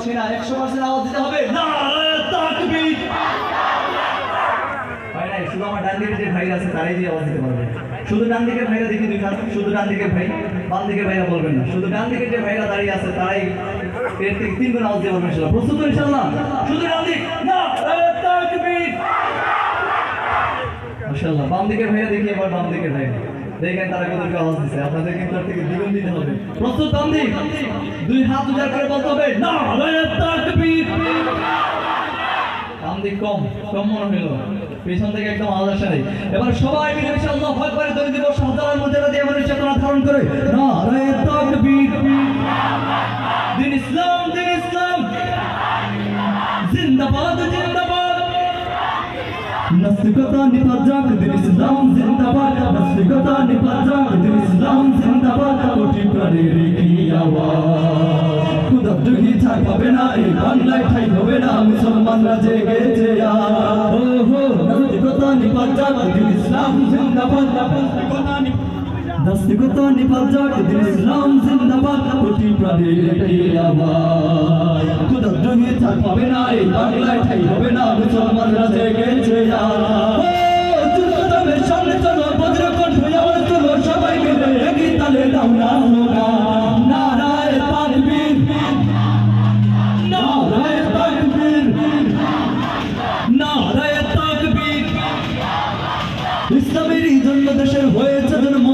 পাচ্ছি না, 100% আওয়াজ দিতে হবে। নারায়ে তাকবীর। ভাই নাই, শুধু আমার ডান দিকে যে ভাইরা আছে তারাই দিয়ে আওয়াজ দিতে পারবে। শুধু ডান দিকের ভাইরা দেখি দুই হাত, শুধু ডান দিকের ভাই, বাম দিকের ভাইরা বলবেন না। শুধু ডান দিকের যে ভাইরা দাঁড়িয়ে আছে তারাই এর থেকে 3 গুণ আওয়াজ দিয়ে বলবেন ইনশাআল্লাহ। প্রস্তুত ইনশাআল্লাহ? শুধু ডান দিক, নারায়ে তাকবীর। মাশাআল্লাহ। বাম দিকের ভাইরা দেখি এবার বাম দিকের ভাই দেখেন তারা কতটুকু আওয়াজ দিচ্ছে। আপনাদের কিন্তু তার থেকে দ্বিগুণ দিতে হবে। প্রস্তুত? বাম দিক, দুই হাত উজাড় করে বলতে হবে নারায়ে তাকবীর। বাম দিক কম মনে হলো, পেছন থেকে একদম আওয়াজ আসে নাই। এবার সবাই মিলে ইনশাআল্লাহ ভয় করে দড়ি দিব, সহজালার মর্যাদা দিয়ে আমাদের চেতনা ধারণ করে নারায়ে তাকবীর। দিন ইসলাম, দিন ইসলাম জিন্দাবাদ, জিন্দাবাদ। নাস্তিকতা নিপাত যাক, দিন ইসলাম জিন্দাবাদ। নাস্তিকতা নিপাত যাক, দিন ইসলাম জিন্দাবাদ। কোটি প্রাণের কি আওয়াজ, ক্ষুধার্তকে ছাড় পাবে না, এই বাংলায় ঠাই হবে না, মুসলমানরা জেগেছে আজ। ওহো, নাস্তিকতা নিপাত যাক, দিন ইসলাম জিন্দাবাদ। নাস্তিকতা নিপাত যাক, দিন ইসলাম জিন্দাবাদ। কোটি প্রাণের কি আওয়াজ, ক্ষুধার্তকে ছাড় পাবে না, এই বাংলায় ঠাই হবে না, মুসলমানরা জেগেছে আজ। ও যুদ্ধের সামনে চলো, বজ্রকণ্ঠ আওয়াজ তোলো, সবাই মিলে একই তালে দাও না স্লোগান নারায়ে তাকবীর, নারায়ে তাকবীর, নারায়ে তাকবীর। ইসলামেরই জন্য দেশের হয়েছে জন্ম,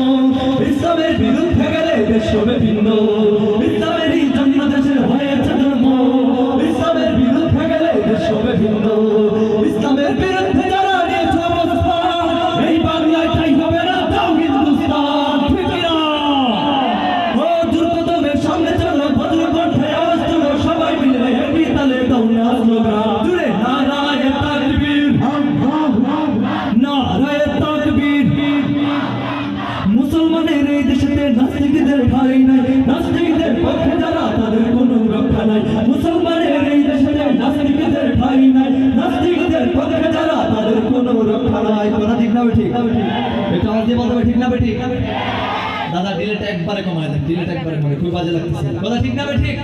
ইসলামের বিরুদ্ধে গেলে দেশ হবে ভিন্ন। ইসলামেরই জন্য দেশের হয়েছে জন্ম, ইসলামের বিরুদ্ধে গেলে দেশ হবে ভিন্ন। ইসলামের বিরুদ্ধে যারা নিয়েছে অবস্থান, এই বাংলায় ঠাই হবে না, তাও হিন্দুস্তান। ঠিক না? ও দুর্গতমের সামনে চলো, বজ্রকণ্ঠে আওয়াজ তোলো, সবাই মিলে একই তালে দাও না স্লোগান জুড়ে নারায়ে তাকবীর, নারায়ে তাকবীর। মুসলমানের এই দেশেতে নাস্তিকদের ঠাঁই নাই, নাস্তিকদের পক্ষে যারা তাদের কোনো রক্ষা নাই। মুসলমানের এই দেশেতে নাস্তিকদের ঠাঁই নাই, নাস্তিকদের পক্ষে যারা তাদের কোনো রক্ষা নাই। কথা ঠিক না ঠিক? এটা আওয়াজ দিয়ে বলতে হবে, ঠিক না ঠিক? দাদা ডিলেটা একবারে কমায় দেন, ডিলেটা একবারে কমায়, খুব বাজে লাগতেছে। কথা ঠিক না ঠিক?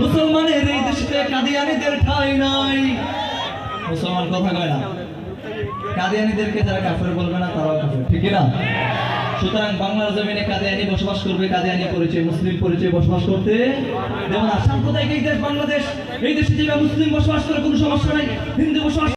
মুসলমানের এই দেশেতে কাদিয়ানীদের ঠাঁই নাই। মুসলমান কথা কয় না, কাদিয়ানীদেরকে যারা কাফের বলবে না তারাও কাফের। ঠিক না? সুতরাং বাংলার জমিনে কাদিয়ানী বসবাস করবে, কাদিয়ানী পরিচয়, মুসলিম পরিচয় বসবাস করতে যেমন সাম্প্রদায়িক এই দেশ বাংলাদেশ, এই দেশে যেভাবে মুসলিম বসবাস করে কোনো সমস্যা নাই, হিন্দু বসবাস